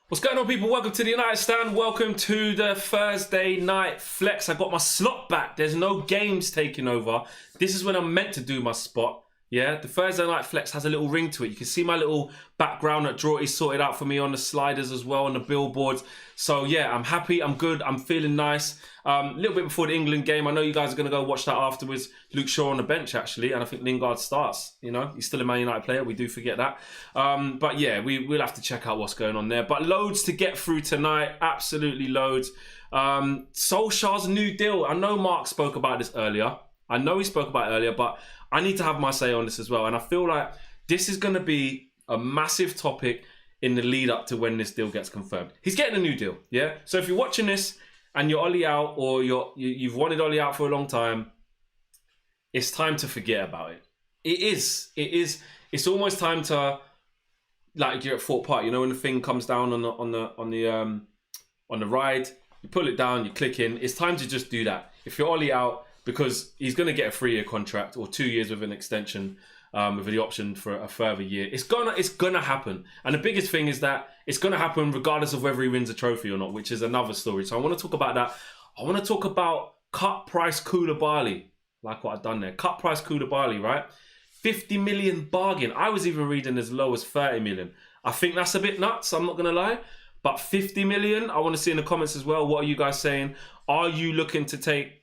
What's going on, people? Welcome to the UnitedStand. Welcome to the Thursday night flex. I got my slot back. There's no games taking over. This is when I'm meant to do my spot. Yeah, the Thursday night flex has a little ring to it. You can see my little background that Drawty sorted out for me on the sliders as well, on the billboards. So yeah, I'm happy, I'm good, I'm feeling nice. A little bit before the England game, I know you guys are going to go watch that afterwards. Luke Shaw on the bench, actually, and I think Lingard starts. You know, he's still a Man United player, we do forget that. But yeah, we'll have to check out what's going on there. But loads to get through tonight, absolutely loads. Solskjaer's new deal. I know Mark spoke about this earlier. But I need to have my say on this as well. And I feel like this is going to be a massive topic in the lead up to when this deal gets confirmed. He's getting a new deal, yeah? So if you're watching this and you're Ollie out, or you've wanted Ollie out for a long time, it's time to forget about it. It is. It's almost time to, like you're at Fort Park, you know, when the thing comes down on the ride, you pull it down, you click in. It's time to just do that. If you're Ollie out, because he's going to get a 3-year contract or 2 years with an extension, with the option for a further year. It's gonna happen. And the biggest thing is that it's gonna happen regardless of whether he wins a trophy or not, which is another story. So I want to talk about that. I want to talk about cut price Koulibaly, like what I've done there. Cut price Koulibaly, right? 50 million bargain. I was even reading as low as 30 million. I think that's a bit nuts, I'm not gonna lie. But 50 million, I want to see in the comments as well. What are you guys saying? Are you looking to take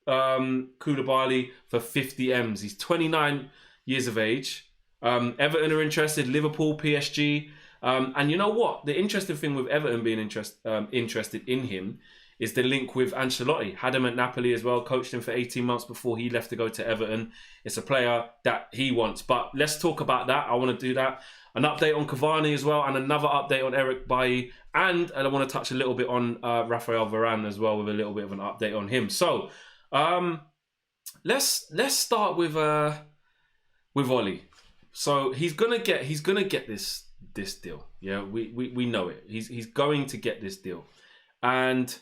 Koulibaly for 50 M's? He's 29 years of age. Everton are interested, Liverpool, PSG. And you know what? The interesting thing with Everton being interested in him is the link with Ancelotti. Had him at Napoli as well, coached him for 18 months before he left to go to Everton. It's a player that he wants. But let's talk about that. I want to do that. An update on Cavani as well, and another update on Eric Bailly. And I want to touch a little bit on Raphael Varane as well, with a little bit of an update on him. So let's start with Ollie. So he's gonna get this deal. Yeah, we know it. He's going to get this deal. And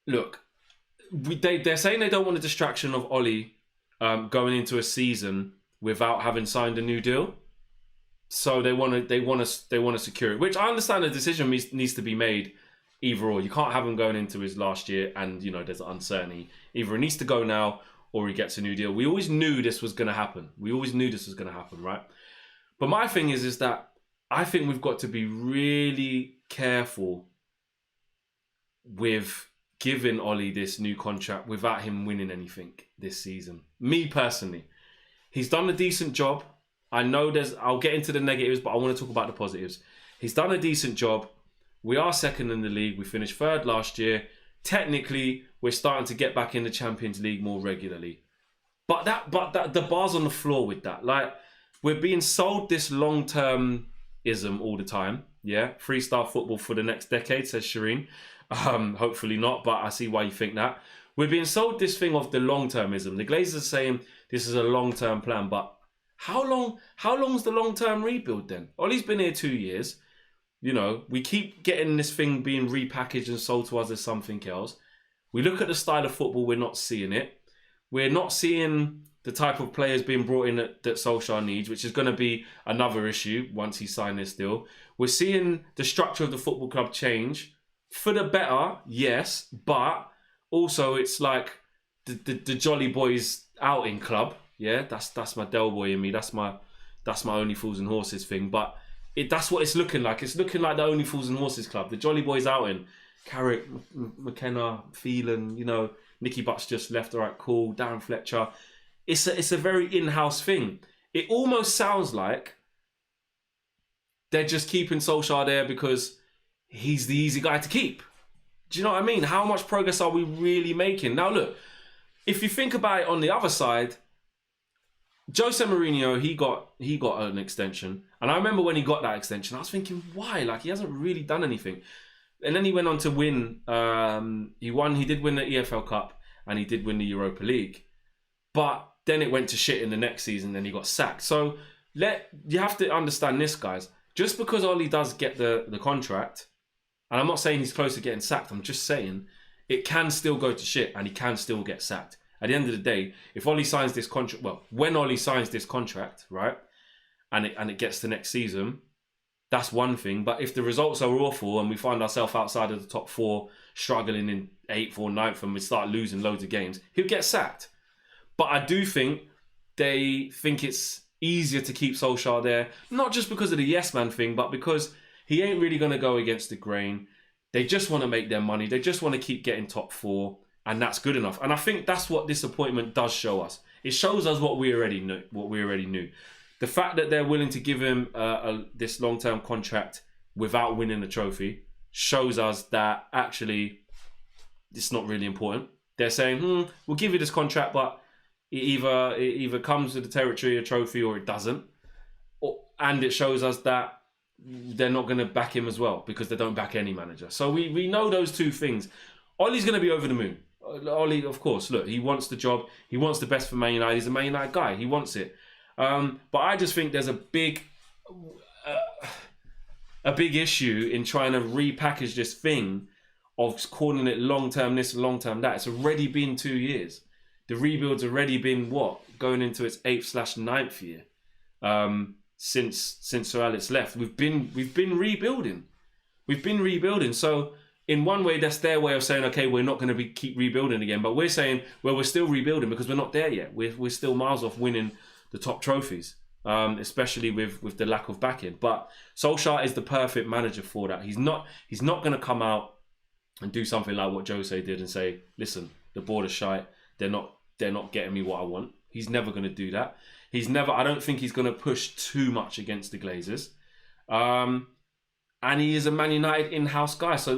look, they're saying they don't want a distraction of Ollie going into a season without having signed a new deal. So they want to secure it, which I understand the decision needs to be made either or. You can't have him going into his last year and, you know, there's uncertainty. Either he needs to go now or he gets a new deal. We always knew this was going to happen. Right? But my thing is that I think we've got to be really careful with giving Ollie this new contract without him winning anything this season. Me personally, he's done a decent job. I know I'll get into the negatives, but I want to talk about the positives. He's done a decent job. We are second in the league. We finished third last year. Technically, we're starting to get back in the Champions League more regularly. But the bar's on the floor with that. Like, we're being sold this long-termism all the time. Yeah, 3-star football for the next decade, says Shireen. Hopefully not, but I see why you think that. We're being sold this thing of the long-termism. The Glazers are saying this is a long-term plan, but how long's the long-term rebuild then? Ollie's been here 2 years. You know, we keep getting this thing being repackaged and sold to us as something else. We look at the style of football, we're not seeing it. We're not seeing the type of players being brought in that Solskjaer needs, which is going to be another issue once he signed this deal. We're seeing the structure of the football club change. For the better, yes, but also it's like the Jolly Boys outing club. Yeah, that's my Del Boy in me. That's my Only Fools and Horses thing. But that's what it's looking like. It's looking like the Only Fools and Horses club. The Jolly Boys outing. Carrick, McKenna, Phelan, you know, Nicky Butt's just left. All right, cool. Darren Fletcher. It's a very in-house thing. It almost sounds like they're just keeping Solskjaer there because he's the easy guy to keep. Do you know what I mean? How much progress are we really making? Now, look, if you think about it on the other side, Jose Mourinho, he got an extension. And I remember when he got that extension, I was thinking, why? Like, he hasn't really done anything. And then he went on to win. He did win the EFL Cup and he did win the Europa League. But then it went to shit in the next season, then he got sacked. So you have to understand this, guys. Just because Ollie does get the contract, and I'm not saying he's close to getting sacked, I'm just saying it can still go to shit and he can still get sacked. At the end of the day, if Ollie signs this contract, well, when Ollie signs this contract, right, and it gets to next season, that's one thing. But if the results are awful and we find ourselves outside of the top 4, struggling in 8th or 9th, and we start losing loads of games, he'll get sacked. But I do think they think it's easier to keep Solskjaer there, not just because of the yes man thing, but because he ain't really going to go against the grain. They just want to make their money. They just want to keep getting top 4, and that's good enough. And I think that's what this appointment does show us. It shows us what we already knew. The fact that they're willing to give him this long-term contract without winning a trophy shows us that actually it's not really important. They're saying, we'll give you this contract, but it either comes with the territory, a trophy, or it doesn't. And it shows us that they're not going to back him as well, because they don't back any manager. So we know those two things. Ollie's going to be over the moon. Ollie, of course, look, he wants the job. He wants the best for Man United. He's a Man United guy. He wants it. But I just think there's a big issue in trying to repackage this thing of calling it long-term this, long-term that. It's already been 2 years. The rebuild's already been, going into its 8th/9th year since Sir Alex left. We've been rebuilding. So in one way, that's their way of saying, okay, we're not going to keep rebuilding again. But we're saying, well, we're still rebuilding because we're not there yet. We're still miles off winning the top trophies, especially with the lack of backing. But Solskjaer is the perfect manager for that. He's not going to come out and do something like what Jose did and say, listen, the board is shite. They're not getting me what I want. He's never going to do that. I don't think he's going to push too much against the Glazers. And he is a Man United in-house guy. So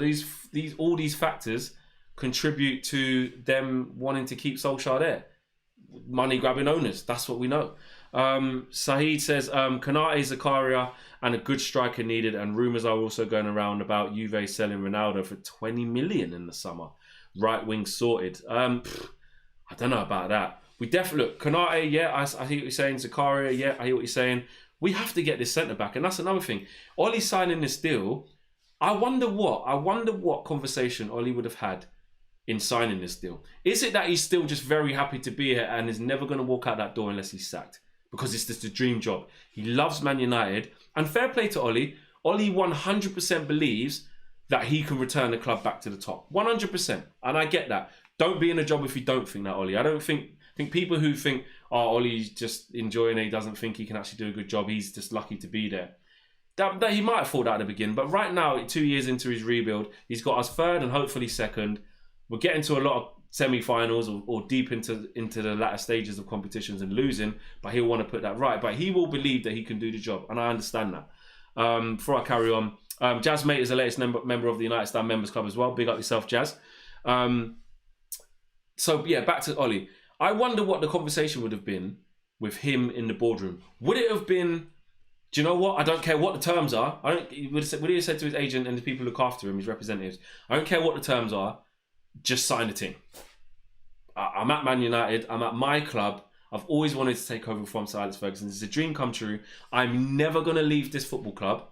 all these factors contribute to them wanting to keep Solskjaer there. Money grabbing owners, that's what we know. Saeed says, Konate, Zakaria and a good striker needed, and rumours are also going around about Juve selling Ronaldo for 20 million in the summer. Right wing sorted. I don't know about that. We definitely, look, Konate, yeah, I hear what you're saying. Zakaria, yeah, I hear what you're saying. We have to get this centre back, and that's another thing. Ollie signing this deal, I wonder what conversation Ollie would have had in signing this deal. Is it that he's still just very happy to be here and is never going to walk out that door unless he's sacked? Because it's just a dream job. He loves Man United, and fair play to Ollie. Ollie 100% believes that he can return the club back to the top. 100%, and I get that. Don't be in a job if you don't think that, Ollie. I don't think people who think, Ollie's just enjoying it, he doesn't think he can actually do a good job, he's just lucky to be there. That he might have thought that at the beginning, but right now, 2 years into his rebuild, he's got us 3rd and hopefully 2nd. We're getting to a lot of semi-finals or deep into the latter stages of competitions and losing, but he'll want to put that right. But he will believe that he can do the job, and I understand that. Before I carry on, Jazz Mate is the latest member of the UnitedStand Members Club as well. Big up yourself, Jazz. So yeah, back to Ollie. I wonder what the conversation would have been with him in the boardroom. Would it have been, do you know what? I don't care what the terms are. Would he have said to his agent and the people who look after him, his representatives, I don't care what the terms are, just sign the team. I'm at Man United. I'm at my club. I've always wanted to take over from Sir Alex Ferguson. It's a dream come true. I'm never going to leave this football club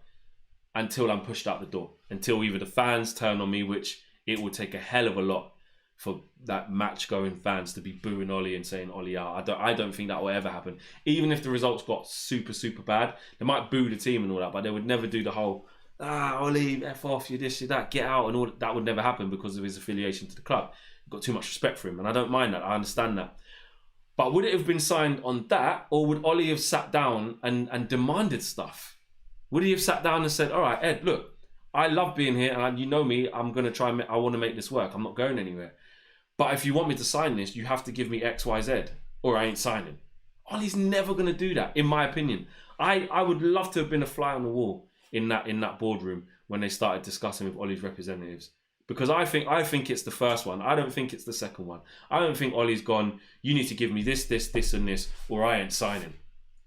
until I'm pushed out the door. Until either the fans turn on me, which it will take a hell of a lot for that match-going fans to be booing Ollie and saying Ollie out. I don't think that will ever happen. Even if the results got super, super bad, they might boo the team and all that, but they would never do the whole, Ollie, F off, you this, you that, get out, and all that would never happen because of his affiliation to the club. I've got too much respect for him, and I don't mind that. I understand that. But would it have been signed on that, or would Ollie have sat down and demanded stuff? Would he have sat down and said, all right, Ed, look, I love being here, and you know me, I'm going to try and I want to make this work. I'm not going anywhere. But if you want me to sign this, you have to give me X, Y, Z, or I ain't signing. Ollie's never going to do that, in my opinion. I would love to have been a fly on the wall in that boardroom when they started discussing with Ollie's representatives. Because I think it's the first one. I don't think it's the second one. I don't think Ollie's gone, you need to give me this, and this, or I ain't signing.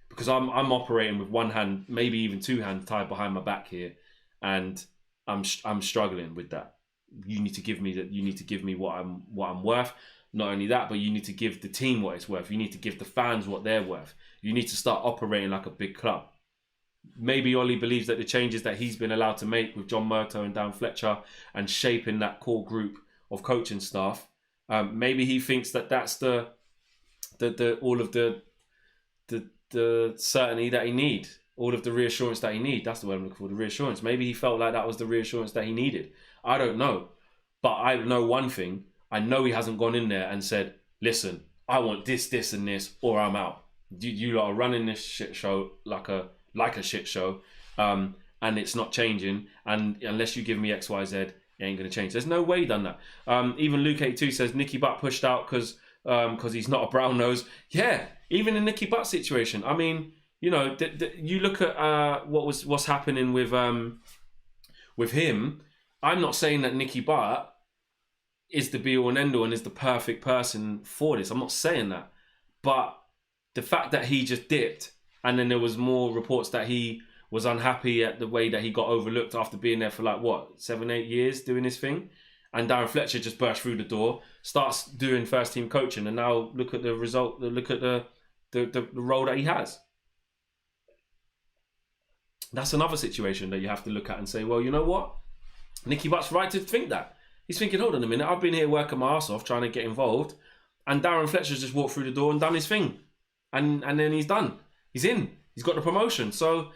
Because I'm operating with one hand, maybe even two hands tied behind my back here, and I'm struggling with that. You need to give me that. You need to give me what I'm worth. Not only that, but you need to give the team what it's worth. You need to give the fans what they're worth. You need to start operating like a big club. Maybe Ollie believes that the changes that he's been allowed to make with John Murtough and Dan Fletcher and shaping that core group of coaching staff, maybe he thinks that that's the all of the certainty that he need all of the reassurance that he needs. That's the word I'm looking for, the reassurance. Maybe he felt like that was the reassurance that he needed. I don't know. But I know one thing. I know he hasn't gone in there and said, listen, I want this, this, and this, or I'm out. You lot are running this shit show like a shit show, and it's not changing. And unless you give me X, Y, Z, it ain't going to change. There's no way he done that. Even Luke82 says Nicky Butt pushed out because he's not a brown nose. Yeah, even in Nicky Butt's situation. I mean, you know, you look at what's happening with him. I'm not saying that Nicky Butt is the be-all and end-all and is the perfect person for this. I'm not saying that. But the fact that he just dipped, and then there was more reports that he was unhappy at the way that he got overlooked after being there for 7-8 years doing his thing. And Darren Fletcher just burst through the door, starts doing first-team coaching, and now look at the result, look at the role that he has. That's another situation that you have to look at and say, well, you know what? Nicky Butt's right to think that. He's thinking, hold on a minute, I've been here working my ass off trying to get involved, and Darren Fletcher's just walked through the door and done his thing. And then he's done. He's in. He's got the promotion. So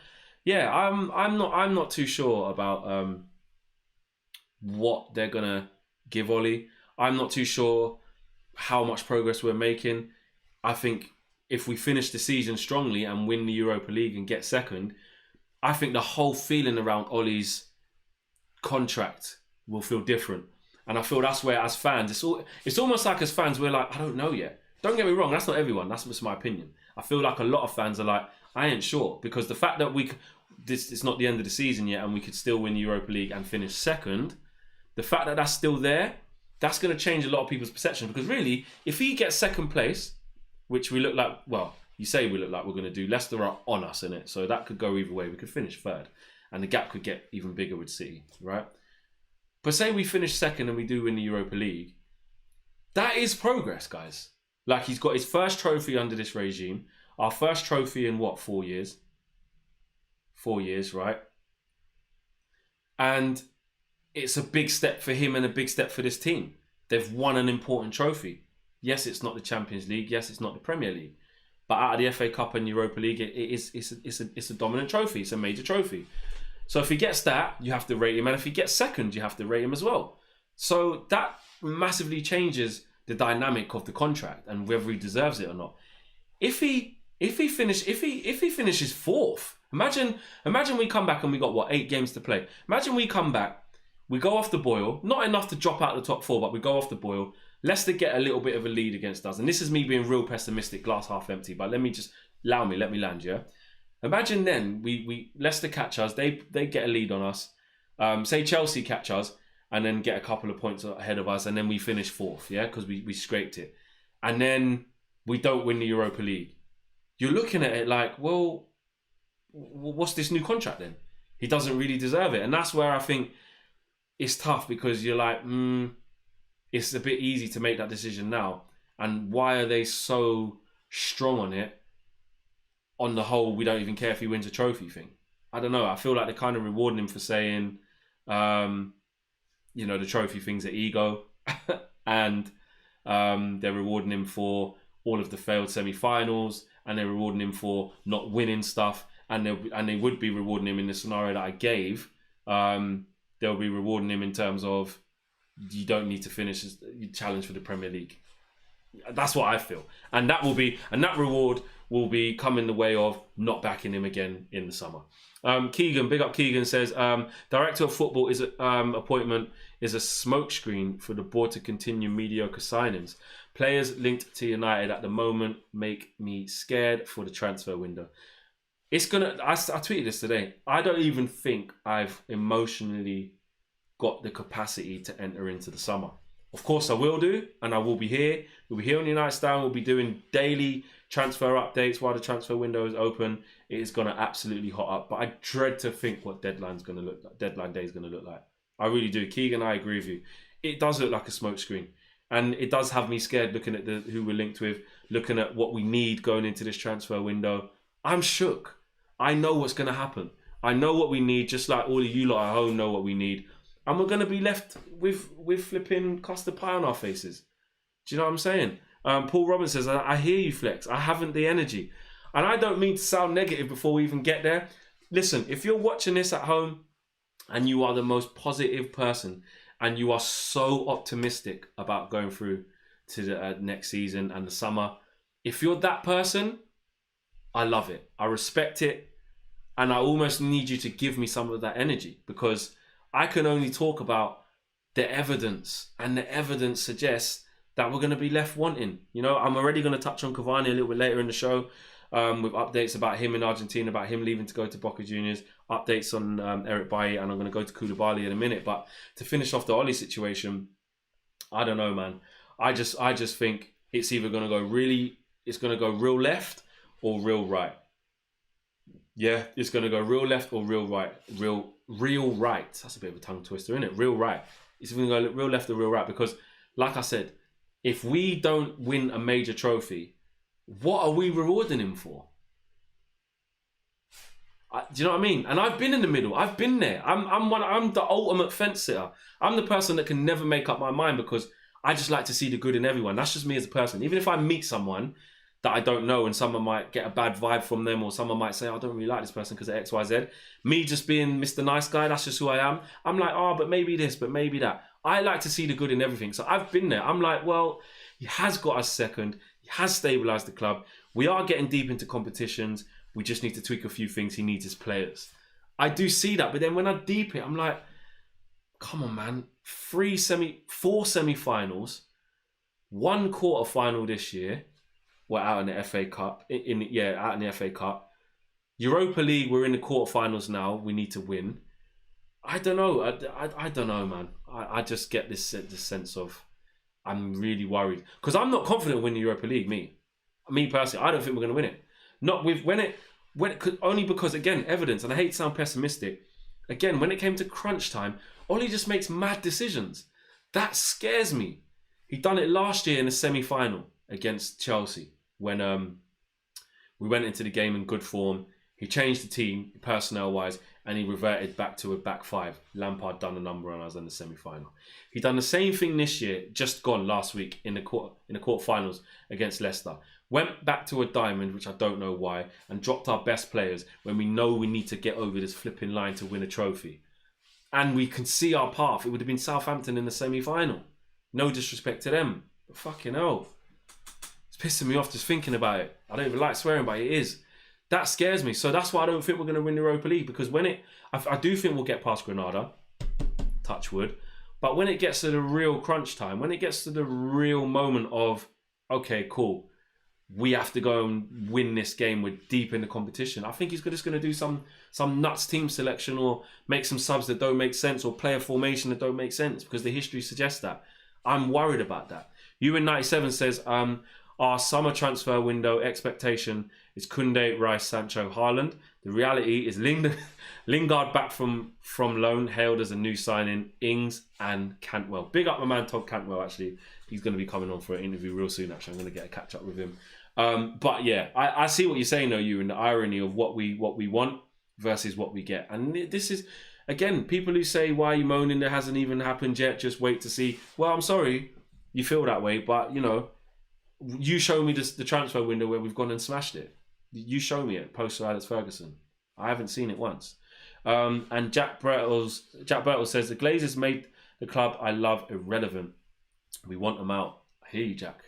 yeah, I'm not too sure about what they're gonna give Ollie. I'm not too sure how much progress we're making. I think if we finish the season strongly and win the Europa League and get second, I think the whole feeling around Ollie's contract will feel different. And I feel that's where, as fans, it's almost like as fans, we're like, I don't know yet. Don't get me wrong, that's not everyone. That's just my opinion. I feel like a lot of fans are like, I ain't sure. Because the fact that it's not the end of the season yet and we could still win the Europa League and finish second, the fact that that's still there, that's going to change a lot of people's perception. Because really, if he gets second place, which we look like, well, you say we look like we're going to do, Leicester are on us in it. So that could go either way. We could finish third. And the gap could get even bigger with City, right? But say we finish second and we do win the Europa League, that is progress, guys. Like, he's got his first trophy under this regime. Our first trophy in 4 years? 4 years, right? And it's a big step for him and a big step for this team. They've won an important trophy. Yes, it's not the Champions League. Yes, it's not the Premier League. But out of the FA Cup and Europa League, it's a dominant trophy. It's a major trophy. So if he gets that, you have to rate him. And if he gets second, you have to rate him as well. So that massively changes the dynamic of the contract and whether he deserves it or not. If he finishes fourth, imagine we come back and we got 8 games to play. Imagine we come back, we go off the boil, not enough to drop out the top 4, but we go off the boil. Leicester get a little bit of a lead against us, and this is me being real pessimistic, glass half empty. But let me land, yeah. Imagine then we Leicester catch us, they get a lead on us. Say Chelsea catch us and then get a couple of points ahead of us, and then we finish fourth, yeah, because we scraped it, and then we don't win the Europa League. You're looking at it like, well, what's this new contract then? He doesn't really deserve it, and that's where I think it's tough, because you're like, it's a bit easy to make that decision now, and why are they so strong on it? On the whole, we don't even care if he wins a trophy thing. I don't know. I feel like they're kind of rewarding him for saying, the trophy thing's an ego. And they're rewarding him for all of the failed semi-finals. And they're rewarding him for not winning stuff. And they would be rewarding him in the scenario that I gave. They'll be rewarding him in terms of, you don't need to finish your challenge for the Premier League. That's what I feel. And that reward will be coming the way of not backing him again in the summer. Keegan, big up Keegan, says, Director of Football appointment is a smokescreen for the board to continue mediocre signings. Players linked to United at the moment make me scared for the transfer window. I tweeted this today. I don't even think I've emotionally got the capacity to enter into the summer. Of course I will do, and I will be here. We'll be here on UnitedStand. We'll be doing daily transfer updates while the transfer window is open. It is going to absolutely hot up. But I dread to think what deadline day is going to look like. I really do. Keegan, I agree with you. It does look like a smokescreen. And it does have me scared looking at who we're linked with, looking at what we need going into this transfer window. I'm shook. I know what's going to happen. I know what we need, just like all of you lot at home know what we need. And we're going to be left with flipping custard pie on our faces. Do you know what I'm saying? Paul Robbins says, I hear you, Flex. I haven't the energy. And I don't mean to sound negative before we even get there. Listen, if you're watching this at home and you are the most positive person and you are so optimistic about going through to the next season and the summer, if you're that person, I love it. I respect it. And I almost need you to give me some of that energy, because I can only talk about the evidence, and the evidence suggests that we're going to be left wanting. You know, I'm already going to touch on Cavani a little bit later in the show, with updates about him in Argentina, about him leaving to go to Boca Juniors, updates on Eric Bailly, and I'm going to go to Koulibaly in a minute. But to finish off the Oli situation, I don't know, man. I just think it's either going to go real left or real right. Yeah, it's going to go real left or real right. Real right. That's a bit of a tongue twister, isn't it? Real right. It's going to go real left or real right, because, like I said, if we don't win a major trophy, what are we rewarding him for? Do you know what I mean? And I've been in the middle. I've been there. I'm the ultimate fence sitter. I'm the person that can never make up my mind, because I just like to see the good in everyone. That's just me as a person. Even if I meet someone that I don't know and someone might get a bad vibe from them, or someone might say, I don't really like this person because of X, Y, Z. Me just being Mr. Nice Guy, that's just who I am. I'm like, but maybe this, but maybe that. I like to see the good in everything. So I've been there. I'm like, well, he has got us second. He has stabilised the club. We are getting deep into competitions. We just need to tweak a few things. He needs his players. I do see that. But then when I deep it, I'm like, come on, man. 4 semi-finals, 1 quarter-final this year. We're out in the FA Cup. Out in the FA Cup. Europa League, we're in the quarterfinals now. We need to win. I don't know. I don't know, man. I just get this sense of, I'm really worried, because I'm not confident in winning the Europa League. Me personally, I don't think we're going to win it. Not with when it only because, again, evidence. And I hate to sound pessimistic. Again, when it came to crunch time, Oli just makes mad decisions. That scares me. He done it last year in the semi-final against Chelsea, when we went into the game in good form. He changed the team personnel-wise, and he reverted back to a back five. Lampard done a number on us in the semi-final. He done the same thing this year, just gone last week in the quarterfinals against Leicester. Went back to a diamond, which I don't know why, and dropped our best players when we know we need to get over this flipping line to win a trophy. And we can see our path. It would have been Southampton in the semi-final. No disrespect to them, but fucking hell. Pissing me off just thinking about it. I don't even like swearing, but it is. That scares me. So that's why I don't think we're going to win the Europa League, because I do think we'll get past Granada, touch wood, but when it gets to the real crunch time, when it gets to the real moment of, okay, cool, we have to go and win this game, we're deep in the competition, I think he's just going to do some nuts team selection, or make some subs that don't make sense, or play a formation that don't make sense, because the history suggests that. I'm worried about that. UN97 says, our summer transfer window expectation is Koundé, Rice, Sancho, Haaland. The reality is Lingard back from loan, hailed as a new signing, Ings and Cantwell. Big up my man Todd Cantwell, actually. He's going to be coming on for an interview real soon, actually. I'm going to get a catch up with him. But yeah, I see what you're saying though, you, and the irony of what we want versus what we get. And this is, again, people who say, why are you moaning, there hasn't even happened yet, just wait to see. Well, I'm sorry you feel that way, but, you know, you show me the transfer window where we've gone and smashed it. You show me it post Alex Ferguson. I haven't seen it once. And Jack Bertels says, the Glazers made the club I love irrelevant. We want them out. I hear you, Jack.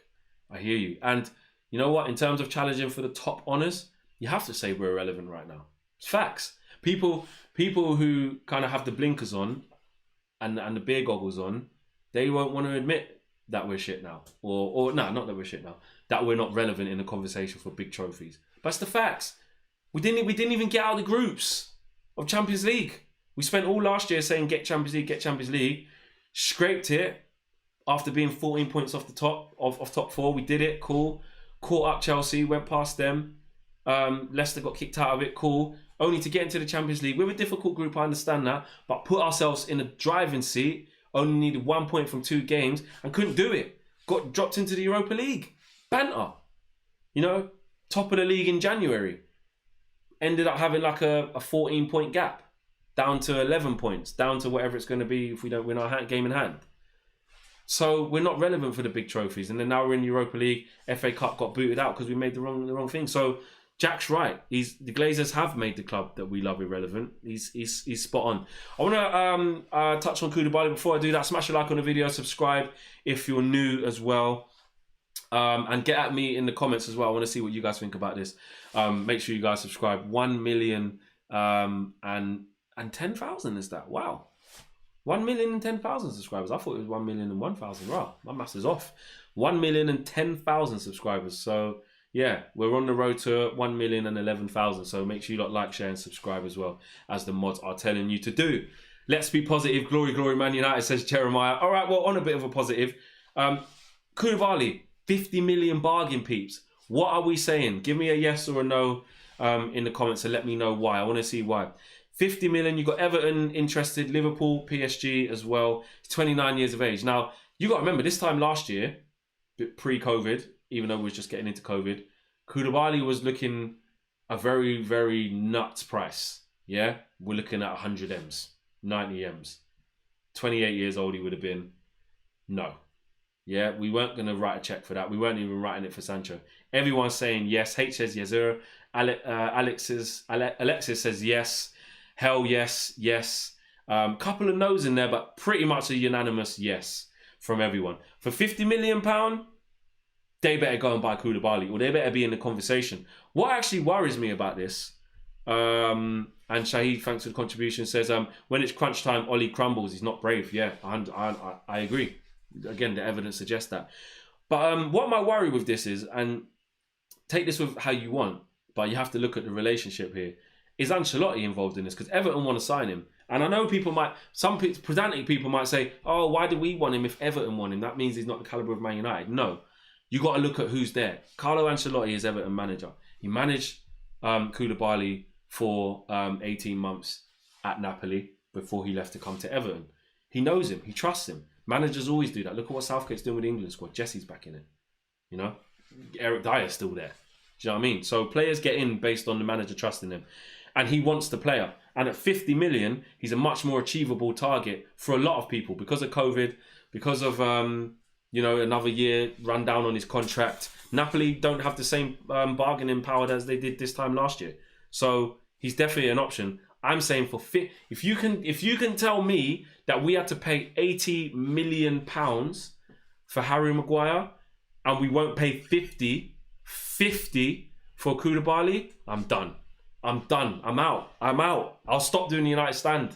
I hear you. And you know what? In terms of challenging for the top honours, you have to say we're irrelevant right now. It's facts. People who kind of have the blinkers on and the beer goggles on, they won't want to admit that we're shit now. Or no, not that we're shit now. That we're not relevant in the conversation for big trophies. But it's the facts. We didn't even get out of the groups of Champions League. We spent all last year saying get Champions League, get Champions League. Scraped it after being 14 points off the top 4. We did it, cool. Caught up Chelsea, went past them. Leicester got kicked out of it, cool. Only to get into the Champions League. We're a difficult group, I understand that. But put ourselves in a driving seat. Only needed 1 point from 2 games and couldn't do it. Got dropped into the Europa League. Banter. You know, top of the league in January. Ended up having like a 14-point gap. Down to 11 points. Down to whatever it's going to be if we don't win our game in hand. So we're not relevant for the big trophies. And then now we're in Europa League. FA Cup got booted out because we made the wrong thing. So Jack's right. The Glazers have made the club that we love irrelevant. He's spot on. I want to touch on Koulibaly. Before I do that, smash a like on the video, subscribe if you're new as well, and get at me in the comments as well. I want to see what you guys think about this. Make sure you guys subscribe. 1 million and 10,000 is that? Wow. 1,010,000 subscribers. I thought it was 1,001,000. Wow, my maths is off. 1,010,000 subscribers. So yeah, we're on the road to 1,011,000. So make sure you like, share, and subscribe as well, as the mods are telling you to do. Let's be positive. Glory, glory, Man United, says Jeremiah. All right, well, on a bit of a positive. Koulibaly, 50 million bargain, peeps. What are we saying? Give me a yes or a no in the comments and let me know why. I want to see why. 50 million, you got Everton interested, Liverpool, PSG as well. He's 29 years of age. Now, you got to remember, this time last year, pre-COVID, even though we was just getting into COVID, Koulibaly was looking a very, very nuts price. Yeah? We're looking at 100 M's, 90 M's. 28 years old he would have been. No. Yeah, we weren't going to write a check for that. We weren't even writing it for Sancho. Everyone's saying yes. H says yes. Alexis says yes. Hell yes, yes. Couple of no's in there, but pretty much a unanimous yes from everyone. For £50 million, they better go and buy Koulibaly, or they better be in the conversation. What actually worries me about this, and Shahid, thanks for the contribution, says, when it's crunch time, Ollie crumbles. He's not brave. Yeah, I agree. Again, the evidence suggests that. But what my worry with this is, and take this with how you want, but you have to look at the relationship here, is Ancelotti involved in this? Because Everton want to sign him. And I know some pedantic people might say, oh, why do we want him if Everton want him? That means he's not the calibre of Man United. No, you got to look at who's there. Carlo Ancelotti is Everton manager. He managed Koulibaly for 18 months at Napoli before he left to come to Everton. He knows him. He trusts him. Managers always do that. Look at what Southgate's doing with the England squad. Jesse's back in it. You know? Eric Dyer's still there. Do you know what I mean? So players get in based on the manager trusting them. And he wants the player. And at 50 million, he's a much more achievable target for a lot of people because of COVID, because of another year run down on his contract. Napoli don't have the same bargaining power as they did this time last year. So he's definitely an option. I'm saying if you can tell me that we had to pay £80 million for Harry Maguire and we won't pay 50 for Koulibaly, I'm done. I'm out. I'll stop doing the UnitedStand.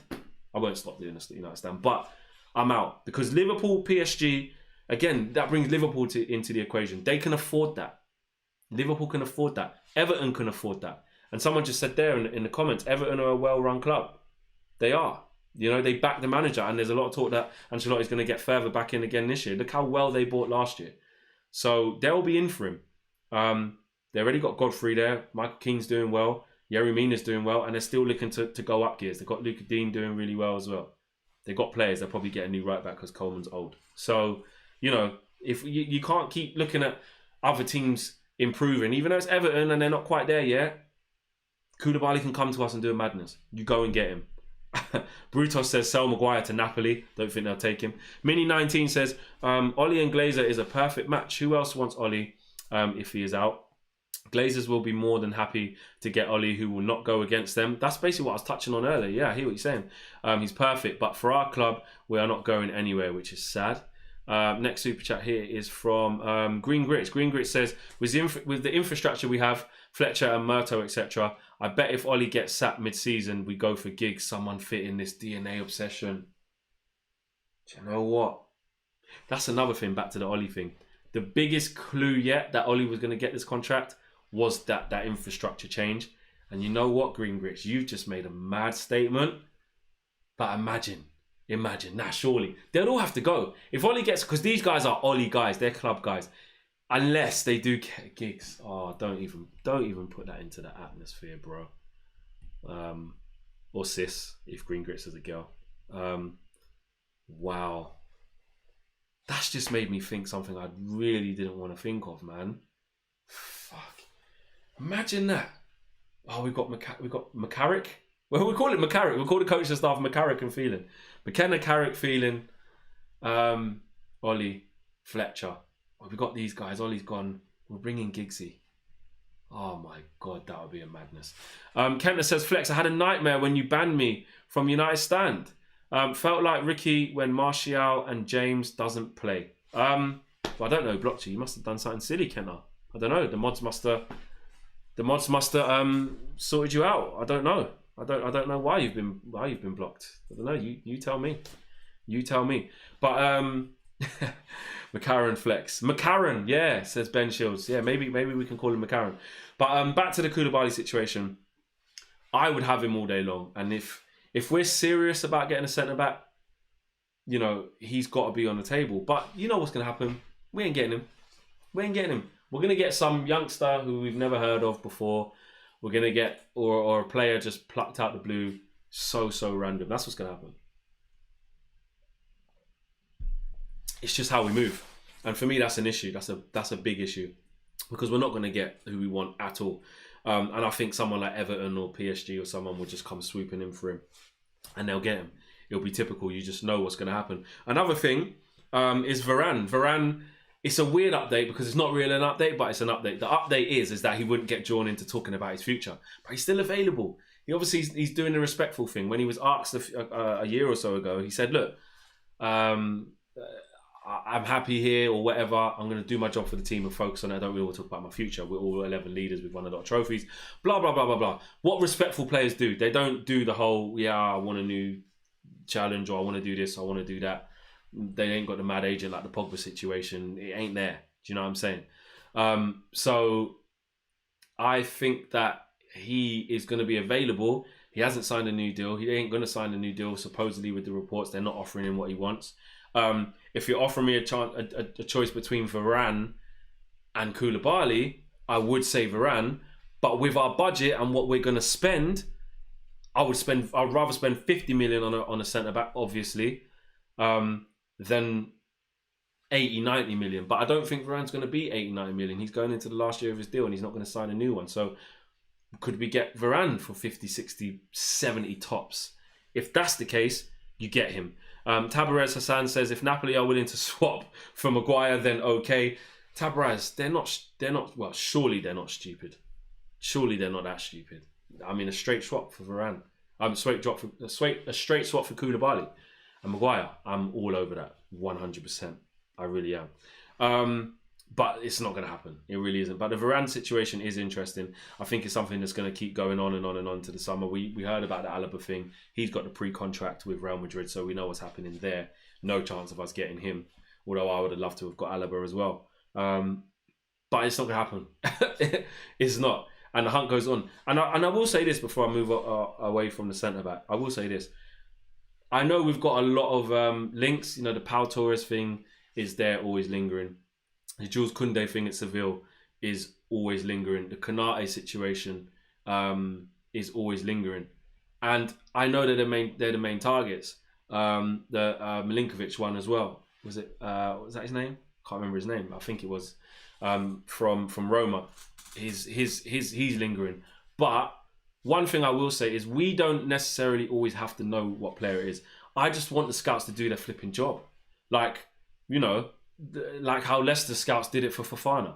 I won't stop doing the UnitedStand, but I'm out. Because Liverpool, PSG, again, that brings Liverpool into the equation. They can afford that. Liverpool can afford that. Everton can afford that. And someone just said there in the comments, Everton are a well-run club. They are. You know, they back the manager, and there's a lot of talk that Ancelotti's going to get further back in again this year. Look how well they bought last year. So they'll be in for him. They already got Godfrey there. Michael Keane's doing well. Yerry Mina's doing well, and they're still looking to go up gears. They've got Luka Dean doing really well as well. They've got players. They'll probably get a new right back because Coleman's old. So, you know, if you can't keep looking at other teams improving, even though it's Everton and they're not quite there yet, Koulibaly can come to us and do a madness. You go and get him. Brutos says, sell Maguire to Napoli. Don't think they'll take him. Mini19 says, Ollie and Glazer is a perfect match. Who else wants Ollie if he is out? Glazers will be more than happy to get Ollie, who will not go against them. That's basically what I was touching on earlier. Yeah, I hear what you're saying. He's perfect. But for our club, we are not going anywhere, which is sad. Next super chat here is from Green Grits. Green Grits says, with the infrastructure we have, Fletcher and Murto, etc., I bet if Ollie gets sacked mid-season, we go for gigs. Someone fit in this DNA obsession. Do you know what? That's another thing, back to the Ollie thing. The biggest clue yet that Ollie was going to get this contract was that infrastructure change. And you know what, Green Grits? You've just made a mad statement. But imagine. Nah, surely. They'll all have to go. If Ollie gets... Because these guys are Ollie guys. They're club guys. Unless they do get gigs. Oh, don't even put that into the atmosphere, bro. Or sis, if Green Grits is a girl. Wow. That's just made me think something I really didn't want to think of, man. Fuck. Imagine that. Oh, we've got McCarrick. Well, we call it McCarrick. We'll call the coaching staff McCarrick and Phelan. McKenna, Carrick, Phelan, Ollie, Fletcher. Oh, we've got these guys. Ollie's gone. We're bringing Giggsy. Oh my God, that would be a madness. Kentner says, Flex, I had a nightmare when you banned me from UnitedStand. Felt like Ricky when Martial and James doesn't play. Well, I don't know, blocked you. You must have done something silly, Kentner. I don't know. The mods must have sorted you out. I don't know. I don't know why you've been blocked. I don't know. You tell me. You tell me. But McCarron Flex. McCarron, yeah, says Ben Shields. Yeah, maybe we can call him McCarron. But back to the Koulibaly situation. I would have him all day long. And if we're serious about getting a centre back, you know, he's got to be on the table. But you know what's going to happen? We ain't getting him. We're going to get some youngster who we've never heard of before. We're going to get or a player just plucked out the blue. So random. That's what's going to happen. It's just how we move. And for me, that's an issue. That's a big issue. Because we're not going to get who we want at all. And I think someone like Everton or PSG or someone will just come swooping in for him. And they'll get him. It'll be typical. You just know what's going to happen. Another thing is Varane. Varane, it's a weird update because it's not really an update, but it's an update. The update is that he wouldn't get drawn into talking about his future. But he's still available. He obviously he's doing the respectful thing. When he was asked a year or so ago, he said, look, I'm happy here or whatever. I'm going to do my job for the team and focus on it. I don't really want to talk about my future. We're all 11 leaders. We've won a lot of trophies. Blah, blah, blah, blah, blah. What respectful players do? They don't do the whole, I want a new challenge or I want to do this, I want to do that. They ain't got the mad agent like the Pogba situation. It ain't there. Do you know what I'm saying? So I think that he is going to be available. He hasn't signed a new deal. He ain't going to sign a new deal. Supposedly with the reports, they're not offering him what he wants. If you're offering me a choice between Varane and Koulibaly, I would say Varane. But with our budget and what we're going to spend, I'd rather spend 50 million on a centre back, obviously, than 80, 90 million. But I don't think Varane's going to be 80, 90 million. He's going into the last year of his deal and he's not going to sign a new one. So could we get Varane for 50, 60, 70 tops? If that's the case, you get him. Tabarez Hassan says, if Napoli are willing to swap for Maguire, then okay. Tabarez, they're not, well, surely they're not stupid. Surely they're not that stupid. I mean, a straight swap for Varane. A straight swap for Koulibaly and Maguire. I'm all over that, 100%. I really am. But it's not going to happen. It really isn't. But the Varane situation is interesting. I think it's something that's going to keep going on and on and on to the summer. We heard about the Alaba thing. He's got the pre-contract with Real Madrid, so we know what's happening there. No chance of us getting him. Although I would have loved to have got Alaba as well. But it's not going to happen. It's not. And the hunt goes on. And I will say this before I move away from the centre-back. I will say this. I know we've got a lot of links. You know, the Pau Torres thing is there, always lingering. The Jules Koundé thing at Seville is always lingering. The Konate situation is always lingering. And I know they're the main targets. The Milinkovic one as well. Was that his name? Can't remember his name. I think it was from Roma. He's lingering. But one thing I will say is we don't necessarily always have to know what player it is. I just want the scouts to do their flipping job. Like, you know, like how Leicester scouts did it for Fofana.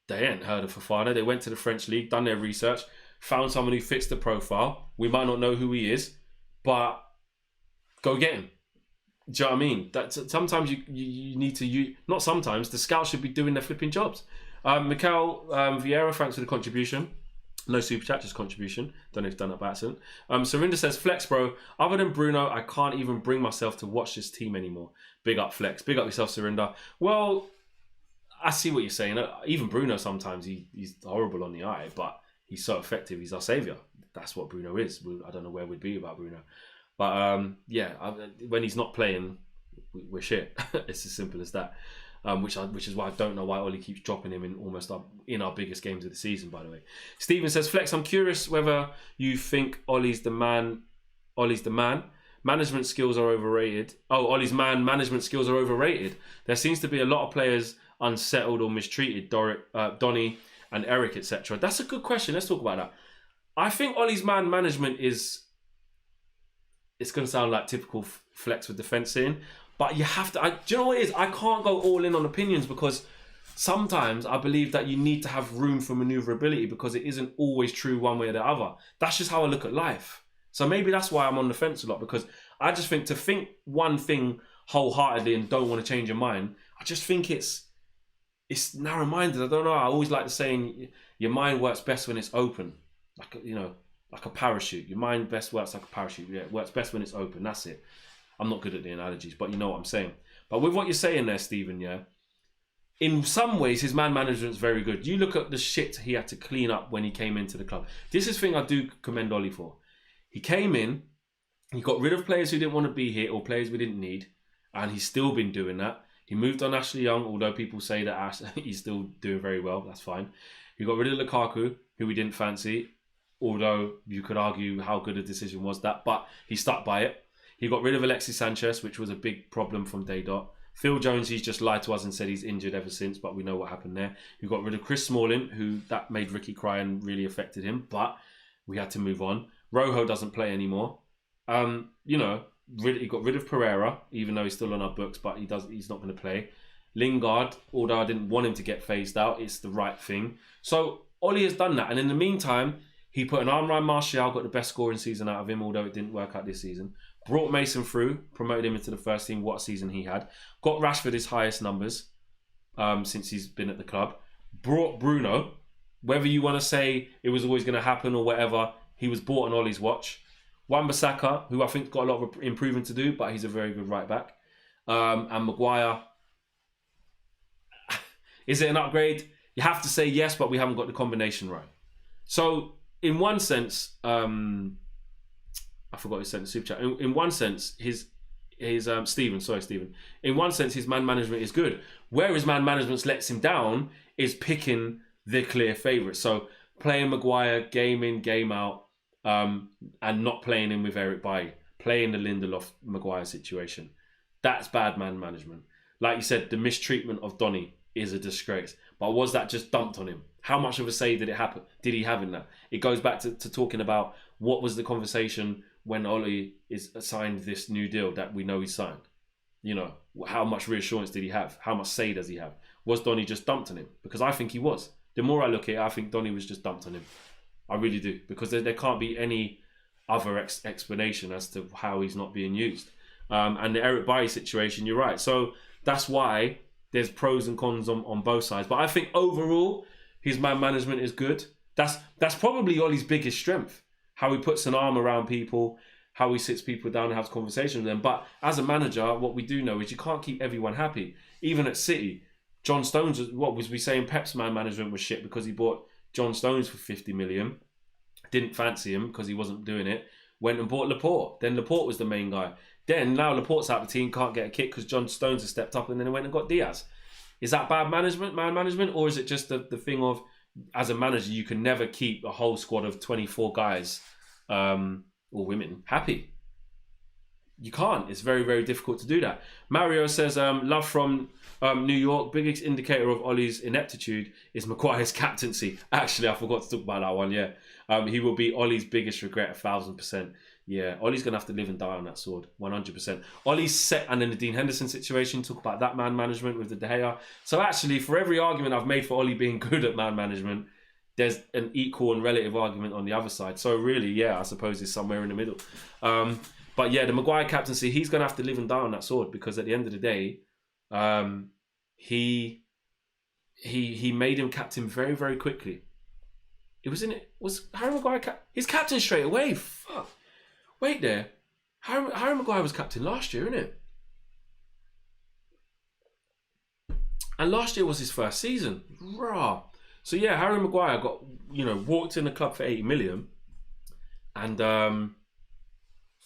They hadn't heard of Fofana. They went to the French league, done their research, found someone who fits the profile. We might not know who he is, but go get him. Do you know what I mean? Sometimes you need to not sometimes, the scouts should be doing their flipping jobs. Mikel Vieira, thanks for the contribution. No super chat, just contribution. Don't know if you've done that by accident. Surinder says, Flex, bro. Other than Bruno, I can't even bring myself to watch this team anymore. Big up, Flex. Big up yourself, Surinder. Well, I see what you're saying. Even Bruno, sometimes he's horrible on the eye, but he's so effective. He's our saviour. That's what Bruno is. I don't know where we'd be without Bruno. But when he's not playing, we're shit. It's as simple as that. Which is why I don't know why Ollie keeps dropping him in our biggest games of the season, by the way. Stephen says, Flex, I'm curious whether you think Ollie's the man. Management skills are overrated. Oh, Ollie's man management skills are overrated. There seems to be a lot of players unsettled or mistreated. Donny and Eric, etc. That's a good question. Let's talk about that. I think Ollie's man management is... It's going to sound like typical Flex with defence in. But you have to... do you know what it is? I can't go all in on opinions because sometimes I believe that you need to have room for maneuverability because it isn't always true one way or the other. That's just how I look at life. So maybe that's why I'm on the fence a lot, because I just think to think one thing wholeheartedly and don't want to change your mind, I just think it's narrow-minded. I don't know. I always like the saying, your mind works best when it's open, like a parachute. Your mind best works like a parachute. Yeah, it works best when it's open. That's it. I'm not good at the analogies, but you know what I'm saying. But with what you're saying there, Stephen, yeah, in some ways, his man management's very good. You look at the shit he had to clean up when he came into the club. This is the thing I do commend Ollie for. He came in, he got rid of players who didn't want to be here or players we didn't need, and he's still been doing that. He moved on Ashley Young, although people say that he's still doing very well. That's fine. He got rid of Lukaku, who we didn't fancy, although you could argue how good a decision was that, but he stuck by it. He got rid of Alexis Sanchez, which was a big problem from day dot. Phil Jones, he's just lied to us and said he's injured ever since, but we know what happened there. He got rid of Chris Smalling, who that made Ricky cry and really affected him, but we had to move on. Rojo doesn't play anymore. He got rid of Pereira, even though he's still on our books, but he's not going to play. Lingard, although I didn't want him to get phased out, it's the right thing. So Ollie has done that, and in the meantime, he put an arm around Martial, got the best scoring season out of him, although it didn't work out this season. Brought Mason through, promoted him into the first team. What a season he had. Got Rashford his highest numbers since he's been at the club. Brought Bruno. Whether you want to say it was always going to happen or whatever, he was bought on Ollie's watch. Wan-Bissaka, who I think's got a lot of improving to do, but he's a very good right back. And Maguire. Is it an upgrade? You have to say yes, but we haven't got the combination right. So, in one sense, I forgot his sentence super chat. In one sense, Stephen. In one sense, his man management is good. Where his man management lets him down is picking the clear favourite. So playing Maguire game in, game out, and not playing him with Eric Bailly, playing the Lindelof Maguire situation. That's bad man management. Like you said, the mistreatment of Donny is a disgrace. But was that just dumped on him? How much of a say did he have in that? It goes back to talking about what was the conversation when Ollie is signed this new deal that we know he signed. How much reassurance did he have? How much say does he have? Was Donny just dumped on him? Because I think he was. The more I look at it, I think Donny was just dumped on him. I really do. Because there can't be any other explanation as to how he's not being used. And the Eric Bailly situation, you're right. So that's why there's pros and cons on both sides. But I think overall, his man management is good. That's probably Ollie's biggest strength. How he puts an arm around people, how he sits people down and has conversations with them. But as a manager, what we do know is you can't keep everyone happy. Even at City, John Stones, what was we saying? Pep's man management was shit because he bought John Stones for 50 million. Didn't fancy him because he wasn't doing it. Went and bought Laporte. Then Laporte was the main guy. Then now Laporte's out of the team, can't get a kick because John Stones has stepped up and then he went and got Diaz. Is that bad management, man management? Or is it just the thing of, as a manager, you can never keep a whole squad of 24 guys or women happy? You can't. It's very, very difficult to do that. Mario says, love from New York. Biggest indicator of Ollie's ineptitude is Maguire's captaincy. Actually, I forgot to talk about that one, yeah. He will be Ollie's biggest regret, 1,000%. Yeah, Ollie's going to have to live and die on that sword, 100%. Ollie's set, and then the Dean Henderson situation, talk about that man management with the De Gea. So actually, for every argument I've made for Ollie being good at man management, there's an equal and relative argument on the other side. So really, yeah, I suppose it's somewhere in the middle. But yeah, the Maguire captaincy, he's going to have to live and die on that sword because at the end of the day, he made him captain very, very quickly. Was Harry Maguire his captain straight away? Fuck. Wait there. Harry Maguire was captain last year, isn't it? And last year was his first season. Rah. So yeah, Harry Maguire got, walked in the club for 80 million and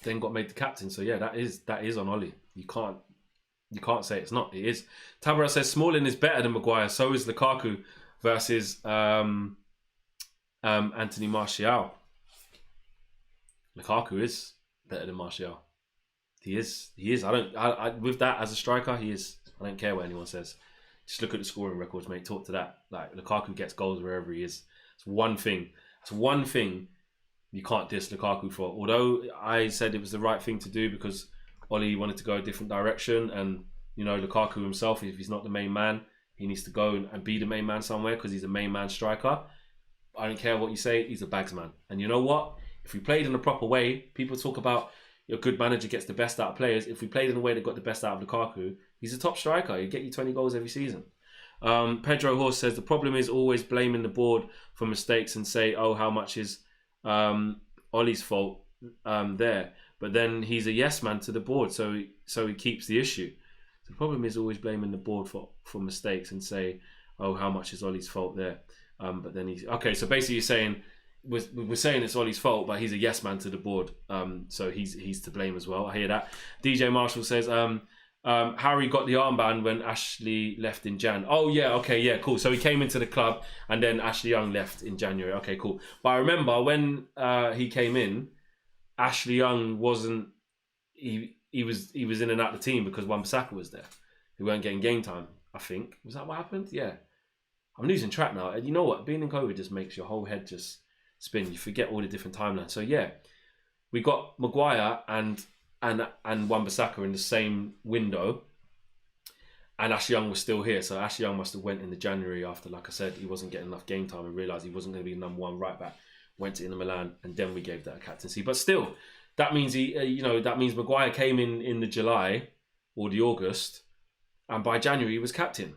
then got made the captain. So yeah, that is on Ollie. You can't say it's not. It is. Tabara says Smalling is better than Maguire. So is Lukaku versus Anthony Martial. Lukaku is better than Martial. He is. I with that as a striker, he is. I don't care what anyone says. Just look at the scoring records, mate. Talk to that. Like Lukaku gets goals wherever he is. It's one thing. You can't diss Lukaku for. Although I said it was the right thing to do because Ollie wanted to go a different direction, and Lukaku himself, if he's not the main man, he needs to go and be the main man somewhere because he's a main man striker. I don't care what you say, he's a bagsman. And you know what? If we played in a proper way, people talk about a good manager gets the best out of players. If we played in a way that got the best out of Lukaku, he's a top striker. He'd get you 20 goals every season. Pedro Horse says, the problem is always blaming the board for mistakes and say, oh, how much is Ollie's fault there? But then he's a yes man to the board, so he keeps the issue. So the problem is always blaming the board for mistakes and say, oh, how much is Ollie's fault there? But then he's... Okay, so basically you're saying... We're saying it's Ollie's fault, but he's a yes man to the board. So he's to blame as well. I hear that. DJ Marshall says... Harry got the armband when Ashley left in Jan. Oh yeah, okay, yeah, cool. So he came into the club and then Ashley Young left in January. Okay, cool. But I remember when he came in, Ashley Young wasn't. He was in and out of the team because Wan-Bissaka was there. He weren't getting game time. I think was that what happened? Yeah, I'm losing track now. And you know what? Being in COVID just makes your whole head just spin. You forget all the different timelines. So yeah, we got Maguire and Wan-Bissaka in the same window, and Ashley Young was still here. So Ashley Young must have went in the January after, like I said, he wasn't getting enough game time and realised he wasn't going to be the number one right back. Went to Inter Milan, and then we gave that a captaincy. But still, that means that means Maguire came in the July or the August, and by January he was captain.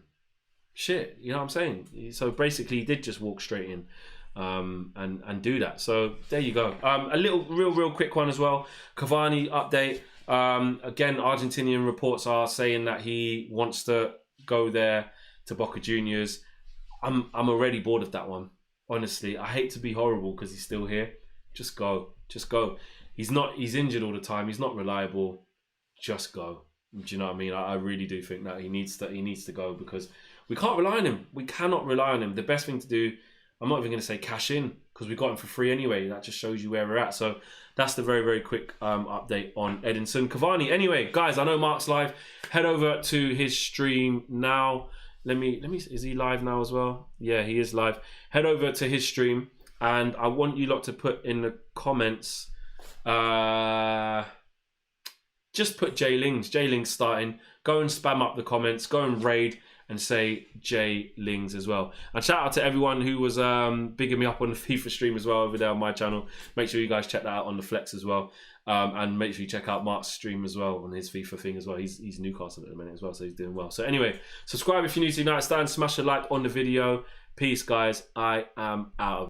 Shit, you know what I'm saying? So basically, he did just walk straight in. And do that. So there you go. A little real quick one as well. Cavani update. Again, Argentinian reports are saying that he wants to go there to Boca Juniors. I'm already bored of that one. Honestly, I hate to be horrible because he's still here. Just go. He's injured all the time. He's not reliable. Just go. Do you know what I mean? I really do think that he needs to go because we can't rely on him. We cannot rely on him. The best thing to do, I'm not even going to say cash in because we got him for free anyway. That just shows you where we're at. So that's the very quick update on Edinson Cavani. Anyway, guys, I know Mark's live. Head over to his stream now. Let me. Is he live now as well? Yeah, he is live. Head over to his stream, and I want you lot to put in the comments. Just put J Lings. J Lings starting. Go and spam up the comments. Go and raid. And say J Lings as well. And shout out to everyone who was bigging me up on the FIFA stream as well over there on my channel. Make sure you guys check that out on the Flex as well. And make sure you check out Mark's stream as well on his FIFA thing as well. He's Newcastle at the minute as well, so he's doing well. So anyway, subscribe if you're new to UnitedStand. Smash a like on the video. Peace, guys. I am out of